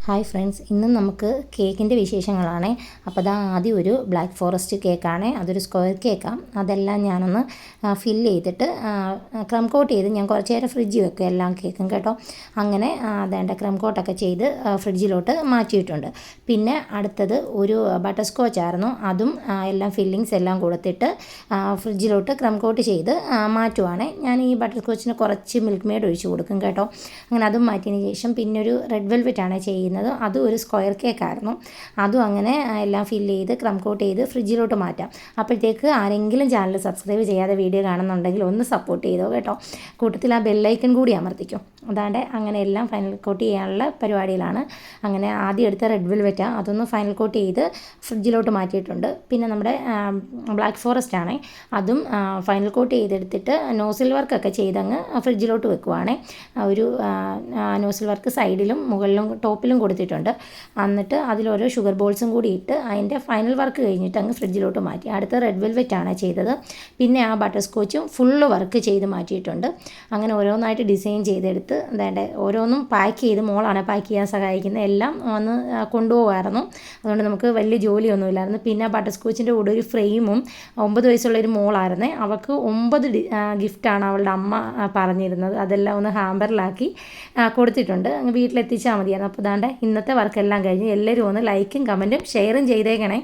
Hi friends, ഇന്നും നമുക്ക് കേക്കിൻ്റെ വിശേഷങ്ങളാണ്. അപ്പോൾ അതാ ആദ്യം ഒരു ബ്ലാക്ക് ഫോറസ്റ്റ് കേക്കാണ്, അതൊരു സ്ക്വയർ കേക്കാണ്. അതെല്ലാം ഞാനൊന്ന് ഫില്ല് ചെയ്തിട്ട് ക്രം കോട്ട് ചെയ്ത് ഞാൻ കുറച്ച് നേരം ഫ്രിഡ്ജിൽ വെക്കും എല്ലാം കേക്കും കേട്ടോ. അങ്ങനെ അതേണ്ട ക്രം കോട്ടൊക്കെ ചെയ്ത് ഫ്രിഡ്ജിലോട്ട് മാറ്റിയിട്ടുണ്ട്. പിന്നെ അടുത്തത് ഒരു ബട്ടർ സ്കോച്ച് ആയിരുന്നു, അതും എല്ലാം ഫില്ലിങ്സ് എല്ലാം കൊടുത്തിട്ട് ഫ്രിഡ്ജിലോട്ട് ക്രം കോട്ട് ചെയ്ത് മാറ്റുവാണ്. ഞാൻ ഈ ബട്ടർ സ്കോച്ചിന് കുറച്ച് മിൽക്ക് മെയ്ഡ് ഒഴിച്ച് കൊടുക്കും കേട്ടോ. അങ്ങനെ അതും മാറ്റിയതിന് ശേഷം പിന്നെ ഒരു റെഡ് വെൽവെറ്റാണ് ചെയ്യുന്നത്. അതും ഒരു സ്ക്വയർ കേക്കായിരുന്നു. അതും അങ്ങനെ എല്ലാം ഫില്ല് ചെയ്ത് ക്രം കോട്ട് ചെയ്ത് ഫ്രിഡ്ജിലോട്ട് മാറ്റാം. അപ്പോഴത്തേക്ക് ആരെങ്കിലും ചാനൽ സബ്സ്ക്രൈബ് ചെയ്യാതെ വീഡിയോ കാണുന്നുണ്ടെങ്കിൽ ഒന്ന് സപ്പോർട്ട് ചെയ്തോ കേട്ടോ. കൂട്ടത്തിൽ ആ ബെല്ലൈക്കൺ കൂടി അമർത്തിക്കും. അതാണ്ട് അങ്ങനെ എല്ലാം ഫൈനൽ കോട്ട് ചെയ്യാനുള്ള പരിപാടിയിലാണ്. അങ്ങനെ ആദ്യം എടുത്ത റെഡ് വെൽവെറ്റാണ്, അതൊന്ന് ഫൈനൽ കോട്ട് ചെയ്ത് ഫ്രിഡ്ജിലോട്ട് മാറ്റിയിട്ടുണ്ട്. പിന്നെ നമ്മുടെ ബ്ലാക്ക് ഫോറസ്റ്റ് ആണ്, അതും ഫൈനൽ കോട്ട് ചെയ്തെടുത്തിട്ട് നോസിൽ വർക്കൊക്കെ ചെയ്തങ്ങ് ഫ്രിഡ്ജിലോട്ട് വെക്കുവാണ്. ഒരു നോസിൽ വർക്ക് സൈഡിലും മുകളിലും ടോപ്പിലും കൊടുത്തിട്ടുണ്ട്. എന്നിട്ട് അതിലോരോ ഷുഗർ ബോൾസും കൂടി ഇട്ട് അതിൻ്റെ ഫൈനൽ വർക്ക് കഴിഞ്ഞിട്ട് അങ്ങ് ഫ്രിഡ്ജിലോട്ട് മാറ്റി. അടുത്ത റെഡ് വെൽവെറ്റാണ് ചെയ്തത്. പിന്നെ ആ ബട്ടർ സ്കോച്ചും ഫുള്ള് വർക്ക് ചെയ്ത് മാറ്റിയിട്ടുണ്ട്. അങ്ങനെ ഓരോന്നായിട്ട് ഡിസൈൻ ചെയ്തെടുത്ത് അതായത് ഓരോന്നും പാക്ക് ചെയ്ത്, മോളാണ് പാക്ക് ചെയ്യാൻ സഹായിക്കുന്നത്, എല്ലാം ഒന്ന് കൊണ്ടുപോകുമായിരുന്നു. അതുകൊണ്ട് നമുക്ക് വലിയ ജോലിയൊന്നുമില്ലായിരുന്നു. പിന്നെ ബട്ടർ സ്കോച്ചിൻ്റെ കൂടെ ഒരു ഫ്രെയിമും, 9 വയസ്സുള്ളൊരു മോളായിരുന്നേ, അവൾക്ക് 9 ഗിഫ്റ്റാണ് അവളുടെ അമ്മ പറഞ്ഞിരുന്നത്. അതെല്ലാം ഒന്ന് ഹാമ്പറിലാക്കി കൊടുത്തിട്ടുണ്ട്. അങ്ങ് വീട്ടിലെത്തിച്ചാൽ മതിയായിരുന്നു. അപ്പോൾ ഇതാണ്ട് ഇന്നത്തെ വർക്കെല്ലാം കഴിഞ്ഞ് എല്ലാവരും ഒന്ന് ലൈക്കും കമൻറ്റും ഷെയറും ചെയ്തേക്കണേ.